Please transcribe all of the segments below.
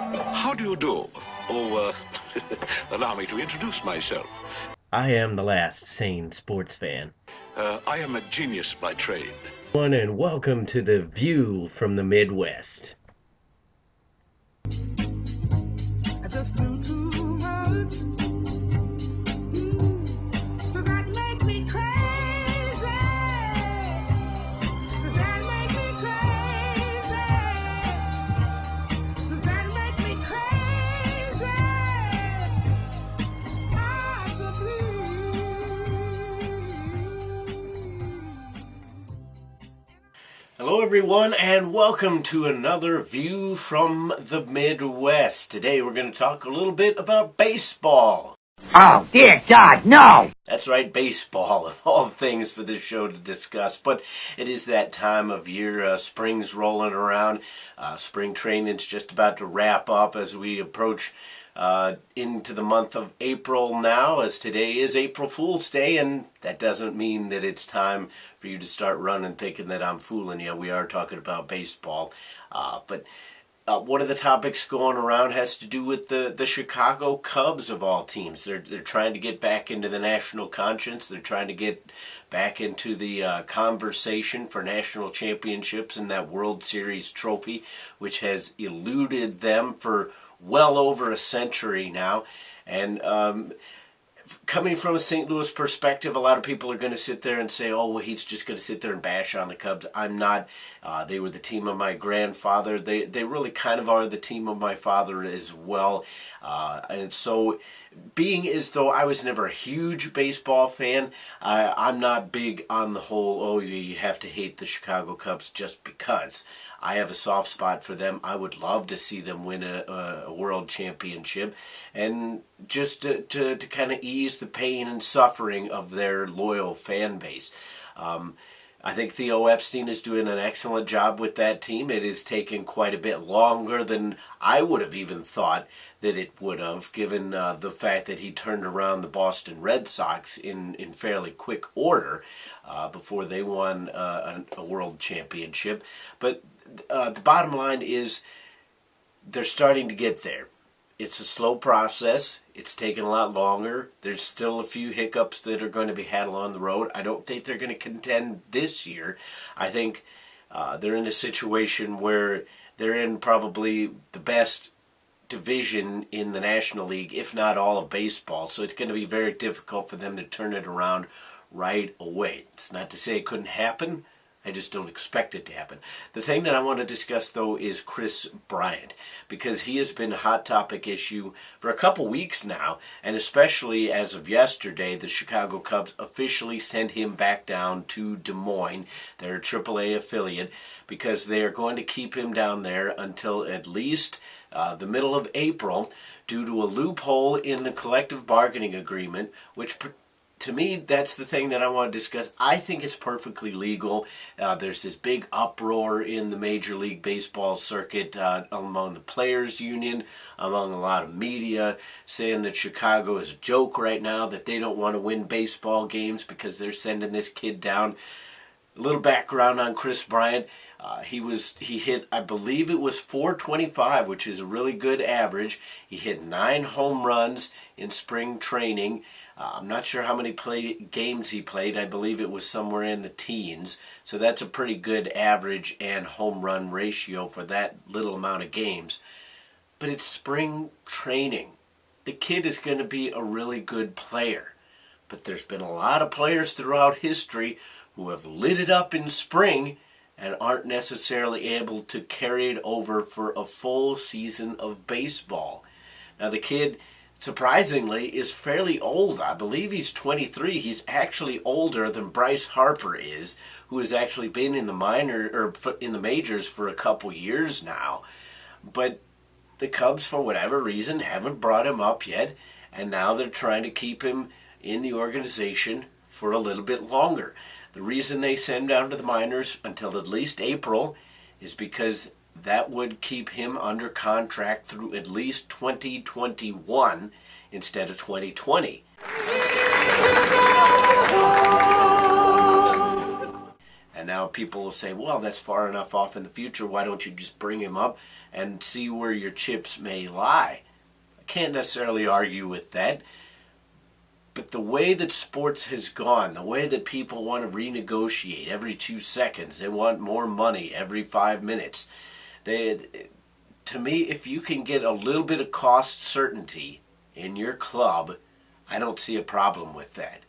How do you do? Oh, allow me to introduce myself. I am the last sane sports fan. I am a genius by trade. And welcome to The View from the Midwest. I just knew too much. Does that make me crazy? Does that make me crazy? Does that make me crazy? Possibly. Hello, everyone, and welcome to another View from the Midwest. Today, we're going to talk a little bit about baseball. Oh, dear God, no! That's right, baseball, of all things for this show to discuss. But it is that time of year. Spring's rolling around. Spring training's just about to wrap up as we approach into the month of April now, as today is April Fool's Day, and that doesn't mean that it's time for you to start running thinking that I'm fooling you. We are talking about baseball. But one of the topics going around has to do with the Chicago Cubs of all teams. They're trying to get back into the national conscience. They're trying to get back into the conversation for national championships and that World Series trophy, which has eluded them for well over a century now. And coming from a St. Louis perspective, a lot of people are going to sit there and say, oh, well, he's just going to sit there and bash on the Cubs. I'm not. They were the team of my grandfather. They really kind of are the team of my father as well. And so, being as though I was never a huge baseball fan, I'm not big on the whole, oh, you have to hate the Chicago Cubs just because. I have a soft spot for them. I would love to see them win a world championship, and just to kind of ease the pain and suffering of their loyal fan base. I think Theo Epstein is doing an excellent job with that team. It has taken quite a bit longer than I would have even thought that it would have, given the fact that he turned around the Boston Red Sox in fairly quick order before they won a world championship. But the bottom line is they're starting to get there. It's a slow process. It's taken a lot longer. There's still a few hiccups that are going to be had along the road. I don't think they're going to contend this year. I think they're in a situation where they're in probably the best division in the National League, if not all of baseball. So it's going to be very difficult for them to turn it around right away. It's not to say it couldn't happen. I just don't expect it to happen. The thing that I want to discuss, though, is Kris Bryant, because he has been a hot topic issue for a couple weeks now, and especially as of yesterday, the Chicago Cubs officially sent him back down to Des Moines, their AAA affiliate, because they are going to keep him down there until at least the middle of April, due to a loophole in the collective bargaining agreement, which to me, that's the thing that I want to discuss. I think it's perfectly legal. There's this big uproar in the Major League Baseball circuit among the players' union, among a lot of media, saying that Chicago is a joke right now, that they don't want to win baseball games because they're sending this kid down. A little background on Kris Bryant. He hit, I believe it was .425, which is a really good average. He hit 9 home runs in spring training. I'm not sure how many games he played. I believe it was somewhere in the teens. So that's a pretty good average and home run ratio for that little amount of games. But it's spring training. The kid is going to be a really good player. But there's been a lot of players throughout history who have lit it up in spring and aren't necessarily able to carry it over for a full season of baseball. Now the kid, surprisingly, is fairly old. I believe he's 23. He's actually older than Bryce Harper is, who has actually been in the majors for a couple years now. But the Cubs, for whatever reason, haven't brought him up yet, and now they're trying to keep him in the organization for a little bit longer. The reason they send him down to the minors until at least April is because that would keep him under contract through at least 2021 instead of 2020. And now people will say, well, that's far enough off in the future. Why don't you just bring him up and see where your chips may lie? I can't necessarily argue with that. But the way that sports has gone, the way that people want to renegotiate every 2 seconds, they want more money every 5 minutes. To me, if you can get a little bit of cost certainty in your club, I don't see a problem with that.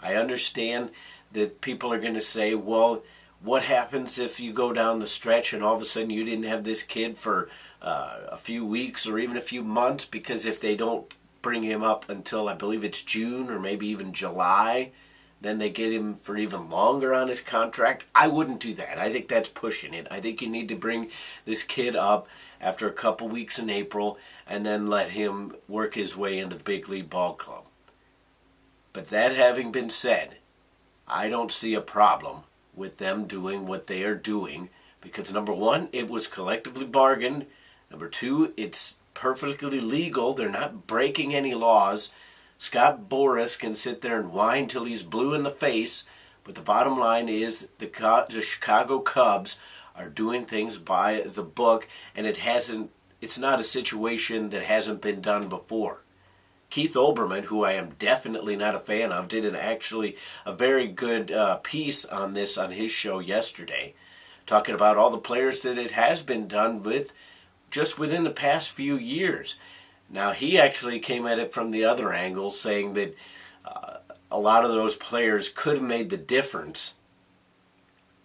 I understand that people are going to say, well, what happens if you go down the stretch and all of a sudden you didn't have this kid for a few weeks or even a few months, because if they don't bring him up until, I believe it's June or maybe even July, then they get him for even longer on his contract. I wouldn't do that. I think that's pushing it. I think you need to bring this kid up after a couple weeks in April and then let him work his way into the big league ball club. But that having been said, I don't see a problem with them doing what they are doing, because number one, it was collectively bargained. Number two, it's perfectly legal. They're not breaking any laws. Scott Boras can sit there and whine till he's blue in the face, but the bottom line is the Chicago Cubs are doing things by the book, and it's not a situation that hasn't been done before. Keith Olbermann, who I am definitely not a fan of, did actually a very good piece on this on his show yesterday, talking about all the players that it has been done with just within the past few years. Now, he actually came at it from the other angle, saying that a lot of those players could have made the difference.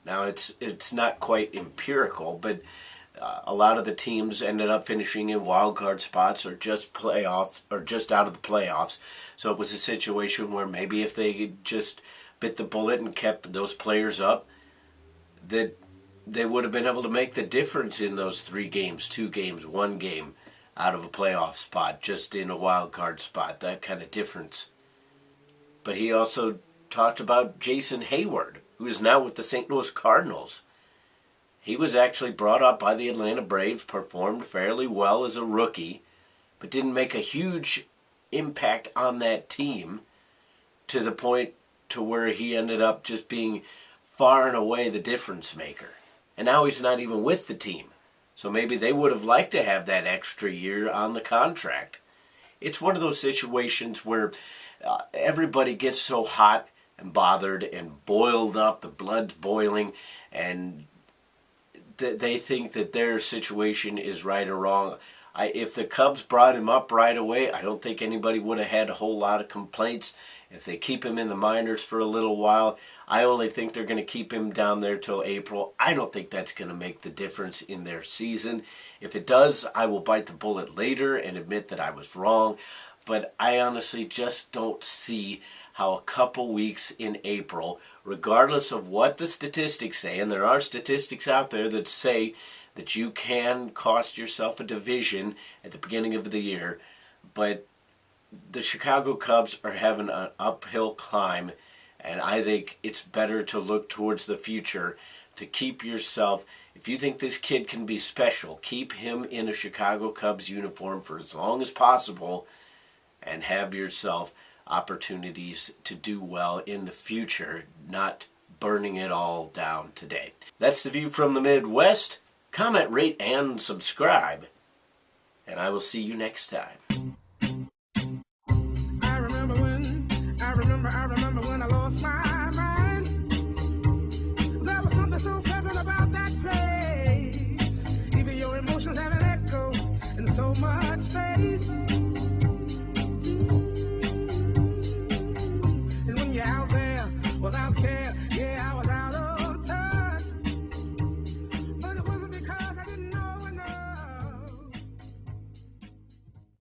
Now, it's not quite empirical, but a lot of the teams ended up finishing in wild card spots or just playoffs or just out of the playoffs. So it was a situation where maybe if they just bit the bullet and kept those players up, that they would have been able to make the difference in those 3 games, 2 games, 1 game out of a playoff spot, just in a wild card spot, that kind of difference. But he also talked about Jason Hayward, who is now with the St. Louis Cardinals. He was actually brought up by the Atlanta Braves, performed fairly well as a rookie, but didn't make a huge impact on that team to the point to where he ended up just being far and away the difference maker. And now he's not even with the team. So maybe they would have liked to have that extra year on the contract. It's one of those situations where everybody gets so hot and bothered and boiled up, the blood's boiling, and they think that their situation is right or wrong. If the Cubs brought him up right away, I don't think anybody would have had a whole lot of complaints. If they keep him in the minors for a little while, I only think they're going to keep him down there till April. I don't think that's going to make the difference in their season. If it does, I will bite the bullet later and admit that I was wrong. But I honestly just don't see how a couple weeks in April, regardless of what the statistics say, and there are statistics out there that say that you can cost yourself a division at the beginning of the year, but the Chicago Cubs are having an uphill climb, and I think it's better to look towards the future to keep yourself. If you think this kid can be special, keep him in a Chicago Cubs uniform for as long as possible and have yourself opportunities to do well in the future, not burning it all down today. That's the view from the Midwest. Comment, rate, and subscribe, and I will see you next time. I remember when I lost my mind. There was something so pleasant about that place. Even your emotions have an echo in so much space.